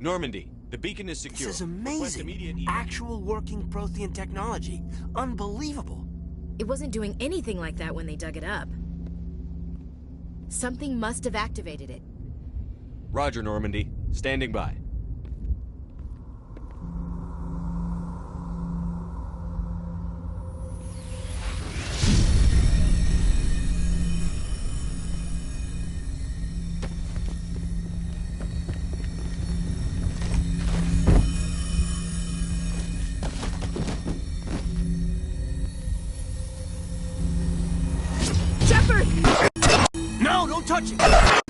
Normandy, the beacon is secure. This is Request amazing. immediate Actual working Prothean technology. Unbelievable. It wasn't doing anything like that when they dug it up. Something must have activated it. Roger, Normandy. Standing by. No, don't touch it!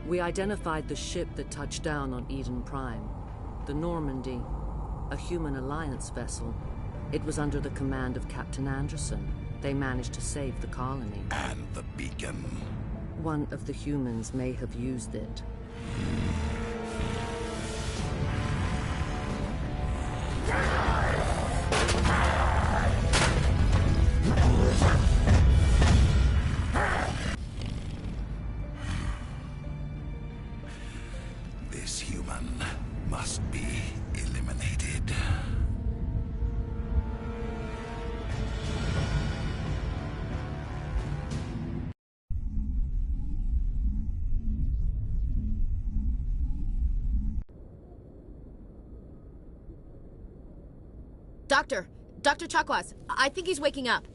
We identified the ship that touched down on Eden Prime. The Normandy, a human alliance vessel. It was under the command of Captain Anderson. They managed to save the colony. And the beacon. One of the humans may have used it. This human must be eliminated. Dr. Chakwas, I think he's waking up.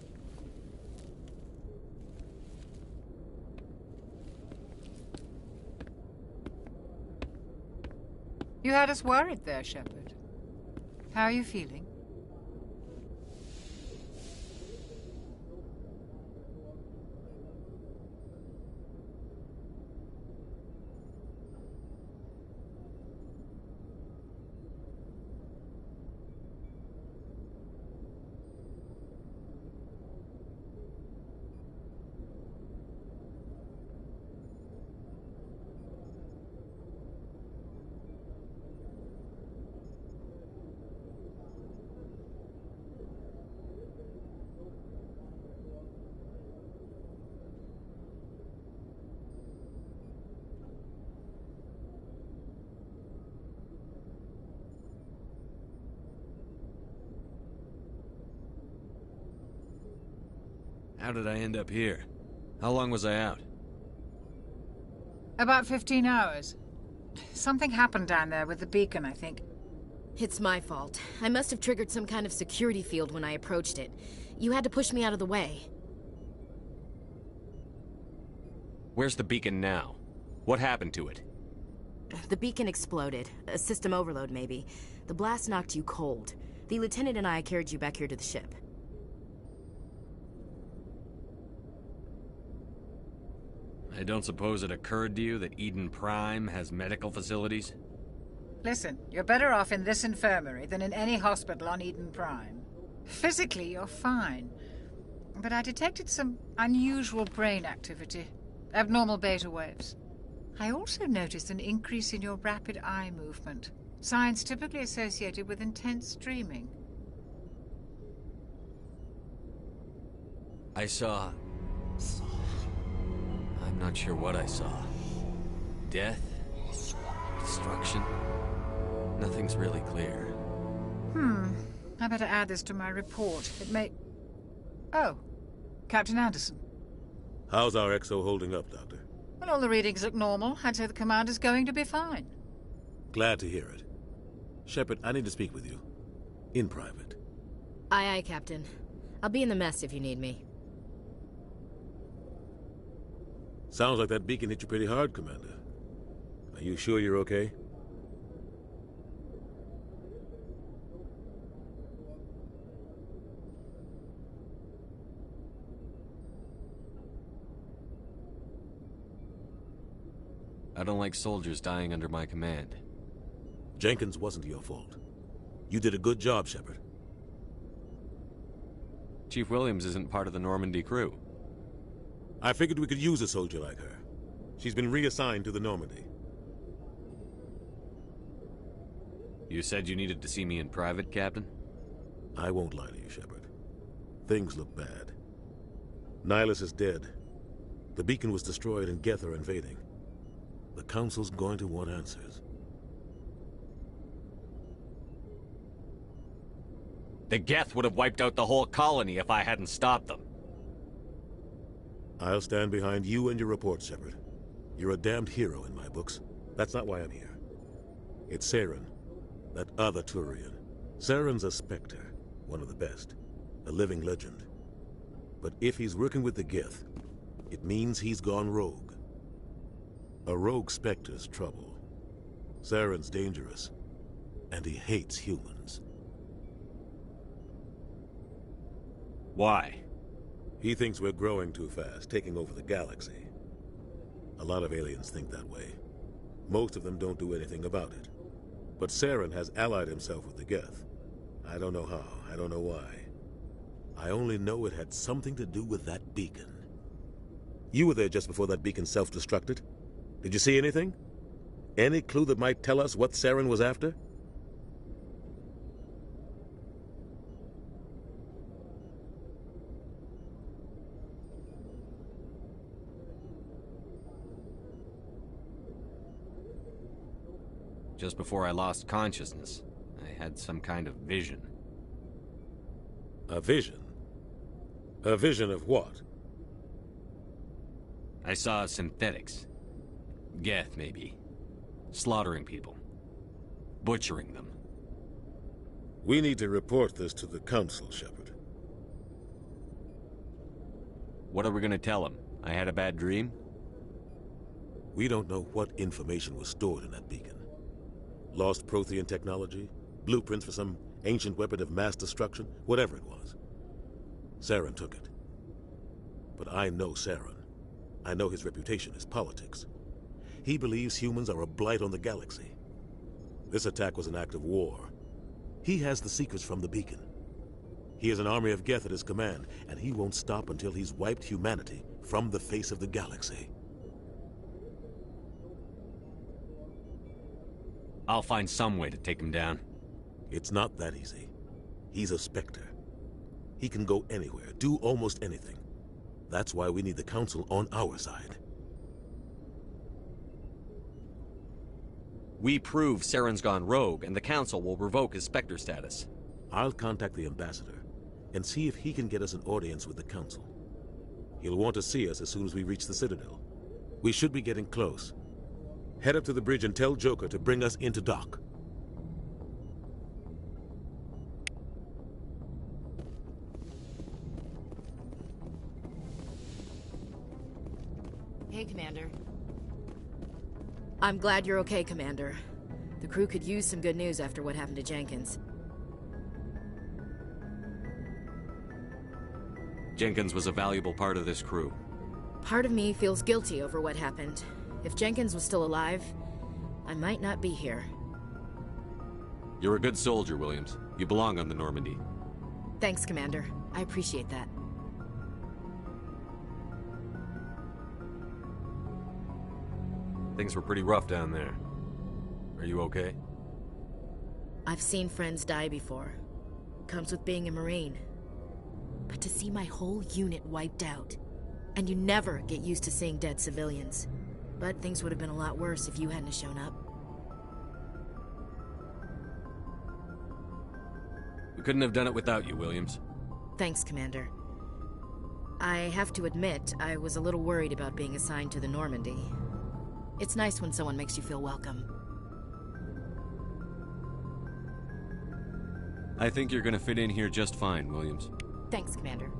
You had us worried there, Shepard. How are you feeling? How did I end up here? How long was I out? About 15 hours. Something happened down there with the beacon, I think. It's my fault. I must have triggered some kind of security field when I approached it. You had to push me out of the way. Where's the beacon now? What happened to it? The beacon exploded. A system overload, maybe. The blast knocked you cold. The lieutenant and I carried you back here to the ship. I don't suppose it occurred to you that Eden Prime has medical facilities? Listen, you're better off in this infirmary than in any hospital on Eden Prime. Physically, you're fine. But I detected some unusual brain activity. Abnormal beta waves. I also noticed an increase in your rapid eye movement. Signs typically associated with intense dreaming. I saw... I'm not sure what I saw. Death? Destruction? Nothing's really clear. I better add this to my report. It may... Oh, Captain Anderson. How's our XO holding up, Doctor? Well, all the readings look normal. I'd say the commander's going to be fine. Glad to hear it. Shepard, I need to speak with you. In private. Aye, aye, Captain. I'll be in the mess if you need me. Sounds like that beacon hit you pretty hard, Commander. Are you sure you're okay? I don't like soldiers dying under my command. Jenkins wasn't your fault. You did a good job, Shepard. Chief Williams isn't part of the Normandy crew. I figured we could use a soldier like her. She's been reassigned to the Normandy. You said you needed to see me in private, Captain? I won't lie to you, Shepard. Things look bad. Nihilus is dead. The beacon was destroyed and Geth are invading. The Council's going to want answers. The Geth would have wiped out the whole colony if I hadn't stopped them. I'll stand behind you and your reports, Shepard. You're a damned hero in my books. That's not why I'm here. It's Saren, that other Turian. Saren's a Spectre, one of the best. A living legend. But if he's working with the Geth, it means he's gone rogue. A rogue Spectre's trouble. Saren's dangerous, and he hates humans. Why? He thinks we're growing too fast, taking over the galaxy. A lot of aliens think that way. Most of them don't do anything about it. But Saren has allied himself with the Geth. I don't know how, I don't know why. I only know it had something to do with that beacon. You were there just before that beacon self-destructed. Did you see anything? Any clue that might tell us what Saren was after? Just before I lost consciousness, I had some kind of vision. A vision? A vision of what? I saw synthetics. Geth, maybe. Slaughtering people. Butchering them. We need to report this to the Council, Shepard. What are we gonna tell them? I had a bad dream? We don't know what information was stored in that beacon. Lost Prothean technology? Blueprints for some ancient weapon of mass destruction? Whatever it was. Saren took it. But I know Saren. I know his reputation is politics. He believes humans are a blight on the galaxy. This attack was an act of war. He has the secrets from the beacon. He has an army of Geth at his command, and he won't stop until he's wiped humanity from the face of the galaxy. I'll find some way to take him down. It's not that easy. He's a Spectre. He can go anywhere, do almost anything. That's why we need the Council on our side. We prove Saren's gone rogue, and the Council will revoke his Spectre status. I'll contact the Ambassador and see if he can get us an audience with the Council. He'll want to see us as soon as we reach the Citadel. We should be getting close. Head up to the bridge and tell Joker to bring us into dock. Hey, Commander. I'm glad you're okay, Commander. The crew could use some good news after what happened to Jenkins. Jenkins was a valuable part of this crew. Part of me feels guilty over what happened. If Jenkins was still alive, I might not be here. You're a good soldier, Williams. You belong on the Normandy. Thanks, Commander. I appreciate that. Things were pretty rough down there. Are you okay? I've seen friends die before. Comes with being a Marine. But to see my whole unit wiped out, and you never get used to seeing dead civilians. But things would have been a lot worse if you hadn't shown up. We couldn't have done it without you, Williams. Thanks, Commander. I have to admit, I was a little worried about being assigned to the Normandy. It's nice when someone makes you feel welcome. I think you're gonna fit in here just fine, Williams. Thanks, Commander.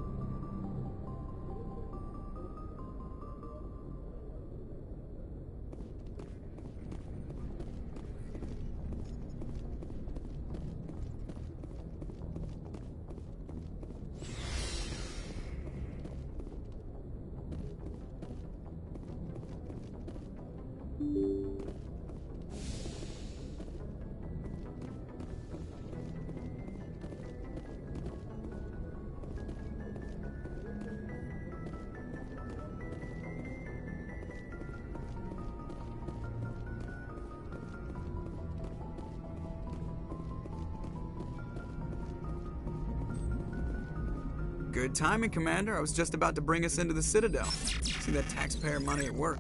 Good timing, Commander. I was just about to bring us into the Citadel. See that taxpayer money at work.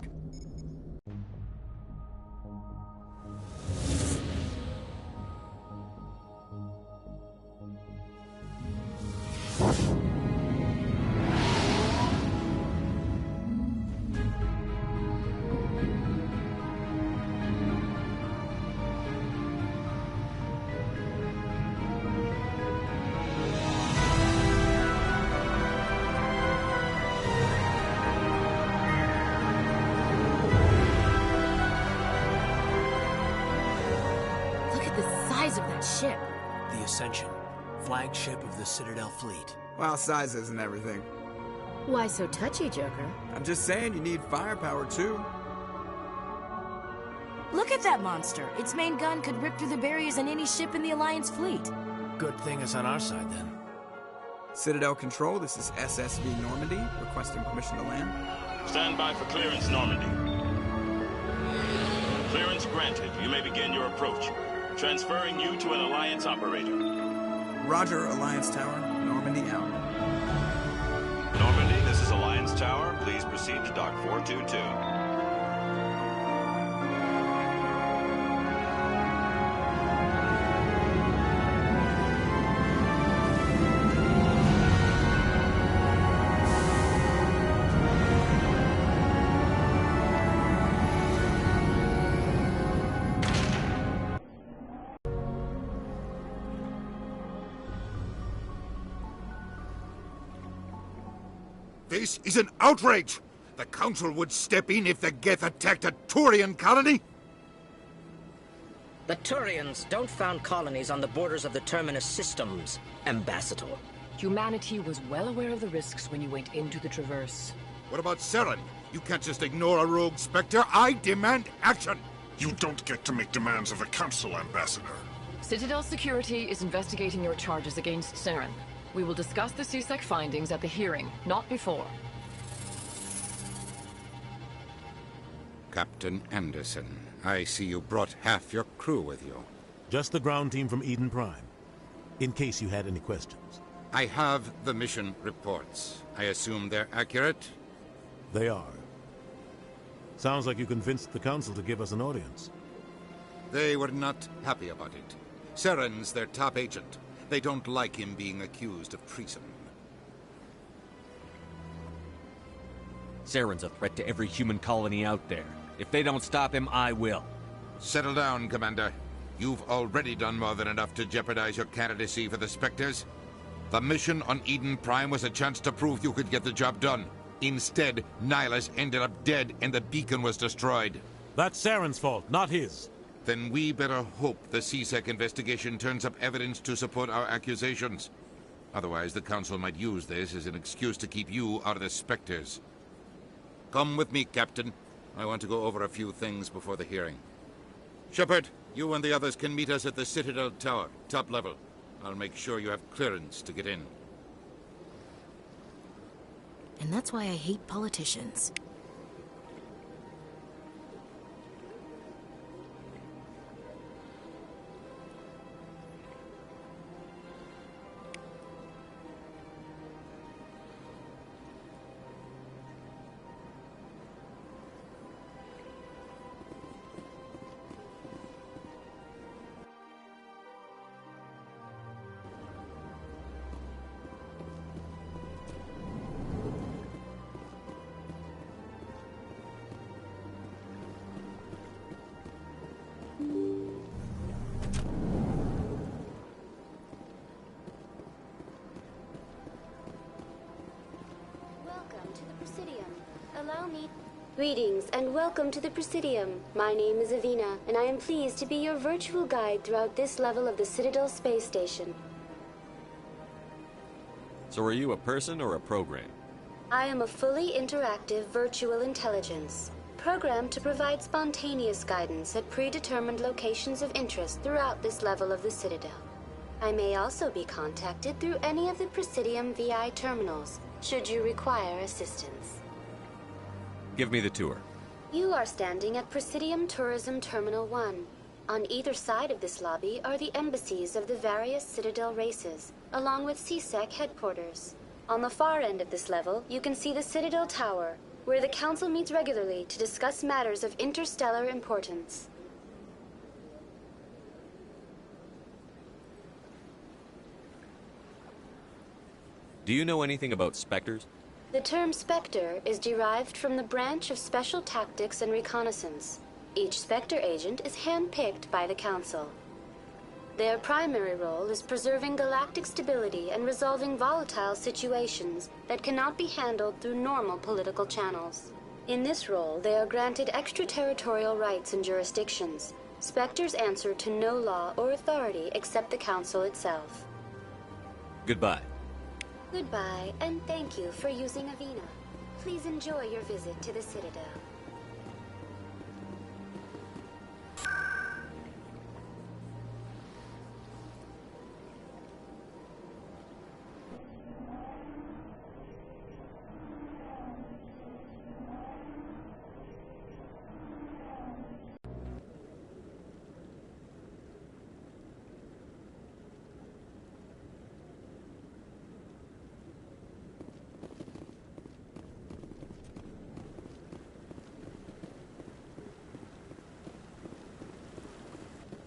Ship. The Ascension, flagship of the Citadel fleet. Well, size isn't everything. Why so touchy, Joker? I'm just saying you need firepower, too. Look at that monster. Its main gun could rip through the barriers in any ship in the Alliance fleet. Good thing it's on our side, then. Citadel Control, this is SSV Normandy, requesting permission to land. Stand by for clearance, Normandy. Clearance granted. You may begin your approach. Transferring you to an Alliance operator. Roger, Alliance Tower. Normandy out. Normandy, this is Alliance Tower. Please proceed to Dock 422. This is an outrage! The Council would step in if the Geth attacked a Turian colony? The Turians don't found colonies on the borders of the Terminus systems, Ambassador. Humanity was well aware of the risks when you went into the Traverse. What about Saren? You can't just ignore a rogue Spectre. I demand action! You don't get to make demands of the Council, Ambassador. Citadel Security is investigating your charges against Saren. We will discuss the CSEC findings at the hearing, not before. Captain Anderson, I see you brought half your crew with you. Just the ground team from Eden Prime, in case you had any questions. I have the mission reports. I assume they're accurate? They are. Sounds like you convinced the Council to give us an audience. They were not happy about it. Saren's their top agent. They don't like him being accused of treason. Saren's a threat to every human colony out there. If they don't stop him, I will. Settle down, Commander. You've already done more than enough to jeopardize your candidacy for the Spectres. The mission on Eden Prime was a chance to prove you could get the job done. Instead, Nihilus ended up dead and the beacon was destroyed. That's Saren's fault, not his. Then we better hope the CSEC investigation turns up evidence to support our accusations. Otherwise, the Council might use this as an excuse to keep you out of the Spectres. Come with me, Captain. I want to go over a few things before the hearing. Shepard, you and the others can meet us at the Citadel Tower, top level. I'll make sure you have clearance to get in. And that's why I hate politicians. Greetings and welcome to the Presidium. My name is Avina, and I am pleased to be your virtual guide throughout this level of the Citadel Space Station. So are you a person or a program? I am a fully interactive virtual intelligence, programmed to provide spontaneous guidance at predetermined locations of interest throughout this level of the Citadel. I may also be contacted through any of the Presidium VI terminals, should you require assistance. Give me the tour. You are standing at Presidium Tourism Terminal 1. On either side of this lobby are the embassies of the various Citadel races, along with CSEC headquarters. On the far end of this level, you can see the Citadel Tower, where the Council meets regularly to discuss matters of interstellar importance. Do you know anything about Spectres? The term Spectre is derived from the branch of Special Tactics and Reconnaissance. Each Spectre agent is handpicked by the Council. Their primary role is preserving galactic stability and resolving volatile situations that cannot be handled through normal political channels. In this role, they are granted extraterritorial rights and jurisdictions. Spectres answer to no law or authority except the Council itself. Goodbye. Goodbye, and thank you for using Avina. Please enjoy your visit to the Citadel.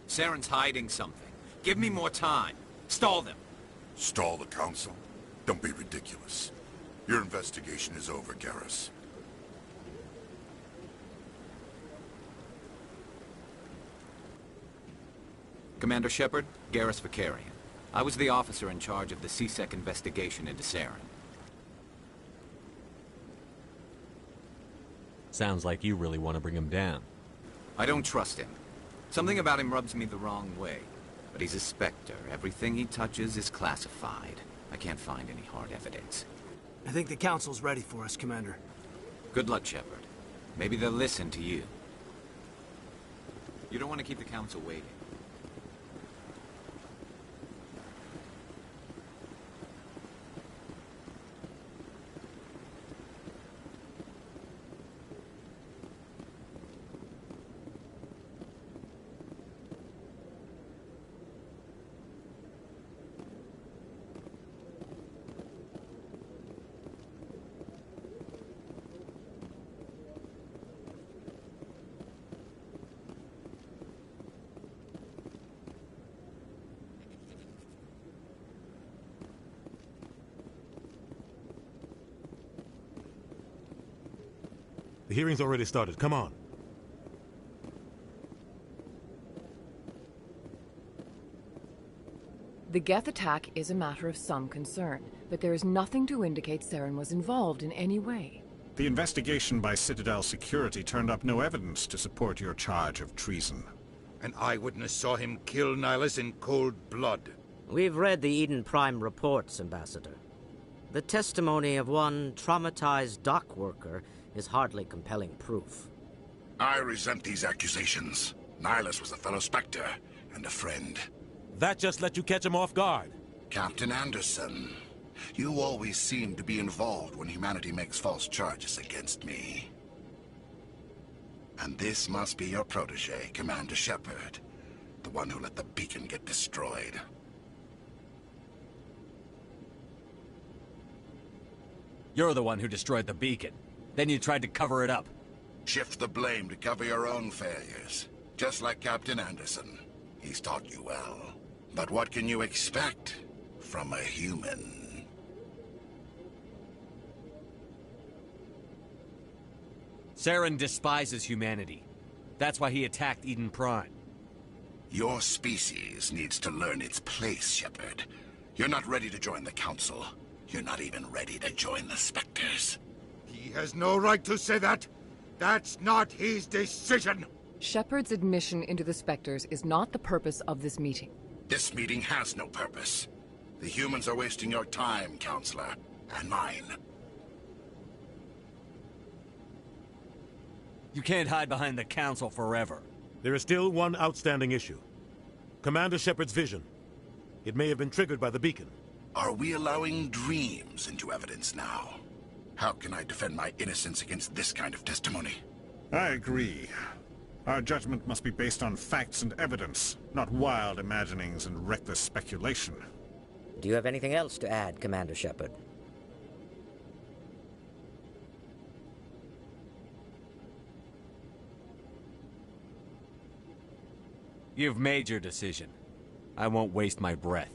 Saren's hiding something. Give me more time. Stall them. Stall the Council? Don't be ridiculous. Your investigation is over, Garrus. Commander Shepard, Garrus Vakarian. I was the officer in charge of the C-Sec investigation into Saren. Sounds like you really want to bring him down. I don't trust him. Something about him rubs me the wrong way. But he's a Spectre. Everything he touches is classified. I can't find any hard evidence. I think the Council's ready for us, Commander. Good luck, Shepard. Maybe they'll listen to you. You don't want to keep the Council waiting. The hearing's already started. Come on. The Geth attack is a matter of some concern, but there is nothing to indicate Saren was involved in any way. The investigation by Citadel Security turned up no evidence to support your charge of treason. An eyewitness saw him kill Nihilus in cold blood. We've read the Eden Prime reports, Ambassador. The testimony of one traumatized dock worker is hardly compelling proof. I resent these accusations. Nihilus was a fellow Spectre and a friend. That just let you catch him off guard. Captain Anderson, you always seem to be involved when humanity makes false charges against me. And this must be your protege, Commander Shepard, the one who let the beacon get destroyed. You're the one who destroyed the beacon. Then you tried to cover it up. Shift the blame to cover your own failures. Just like Captain Anderson. He's taught you well. But what can you expect from a human? Saren despises humanity. That's why he attacked Eden Prime. Your species needs to learn its place, Shepard. You're not ready to join the Council. You're not even ready to join the Spectres. He has no right to say that. That's not his decision. Shepard's admission into the Spectres is not the purpose of this meeting. This meeting has no purpose. The humans are wasting your time, Counselor, and mine. You can't hide behind the Council forever. There is still one outstanding issue. Commander Shepard's vision. It may have been triggered by the beacon. Are we allowing dreams into evidence now? How can I defend my innocence against this kind of testimony? I agree. Our judgment must be based on facts and evidence, not wild imaginings and reckless speculation. Do you have anything else to add, Commander Shepard? You've made your decision. I won't waste my breath.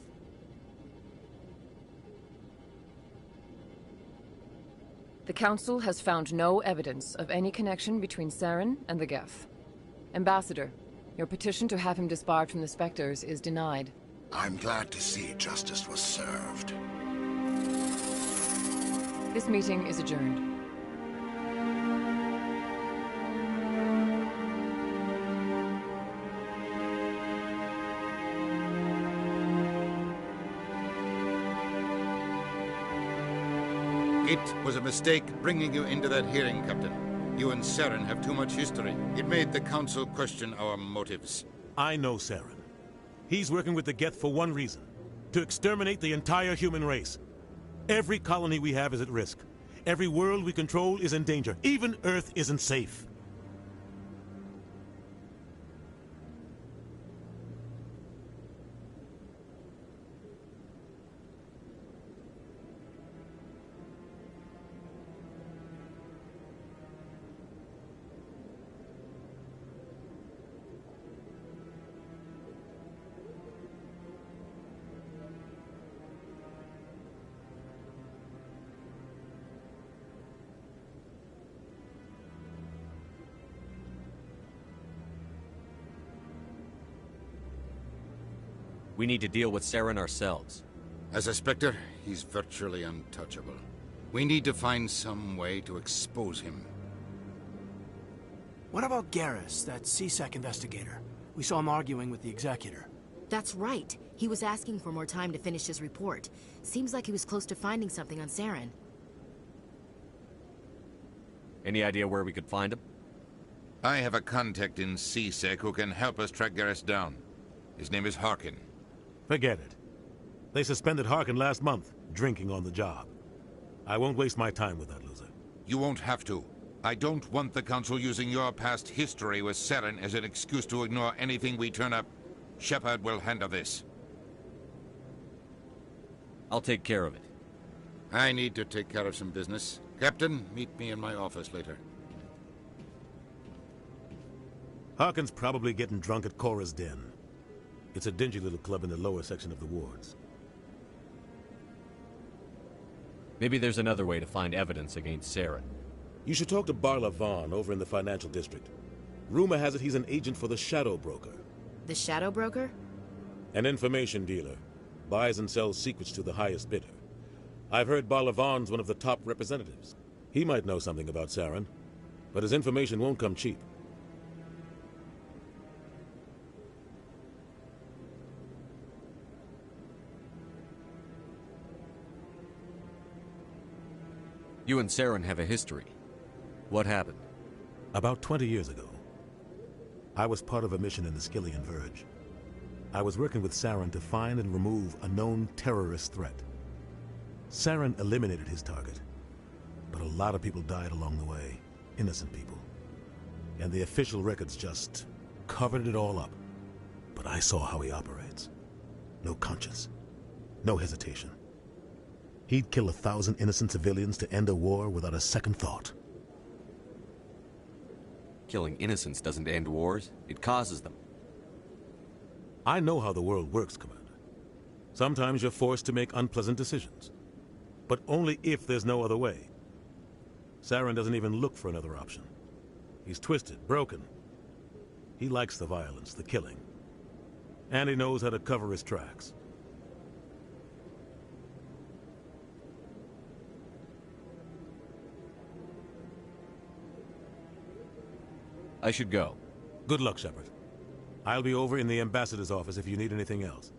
The Council has found no evidence of any connection between Saren and the Geth. Ambassador, your petition to have him disbarred from the Spectres is denied. I'm glad to see justice was served. This meeting is adjourned. It was a mistake bringing you into that hearing, Captain. You and Saren have too much history. It made the Council question our motives. I know Saren. He's working with the Geth for one reason. To exterminate the entire human race. Every colony we have is at risk. Every world we control is in danger. Even Earth isn't safe. We need to deal with Saren ourselves. As a Spectre, he's virtually untouchable. We need to find some way to expose him. What about Garrus, that C-Sec investigator? We saw him arguing with the Executor. That's right. He was asking for more time to finish his report. Seems like he was close to finding something on Saren. Any idea where we could find him? I have a contact in C-Sec who can help us track Garrus down. His name is Harkin. Forget it. They suspended Harkin last month, drinking on the job. I won't waste my time with that loser. You won't have to. I don't want the Council using your past history with Saren as an excuse to ignore anything we turn up. Shepard will handle this. I'll take care of it. I need to take care of some business. Captain, meet me in my office later. Harkin's probably getting drunk at Cora's Den. It's a dingy little club in the lower section of the wards. Maybe there's another way to find evidence against Saren. You should talk to Barla Vaughn over in the financial district. Rumor has it he's an agent for the Shadow Broker. The Shadow Broker? An information dealer. Buys and sells secrets to the highest bidder. I've heard Barla Vaughn's one of the top representatives. He might know something about Saren, but his information won't come cheap. You and Saren have a history. What happened? About 20 years ago, I was part of a mission in the Skillian Verge. I was working with Saren to find and remove a known terrorist threat. Saren eliminated his target, but a lot of people died along the way, innocent people. And the official records just covered it all up. But I saw how he operates. No conscience, no hesitation. He'd kill 1,000 innocent civilians to end a war without a second thought. Killing innocents doesn't end wars, it causes them. I know how the world works, Commander. Sometimes you're forced to make unpleasant decisions. But only if there's no other way. Saren doesn't even look for another option. He's twisted, broken. He likes the violence, the killing. And he knows how to cover his tracks. I should go. Good luck, Shepard. I'll be over in the ambassador's office if you need anything else.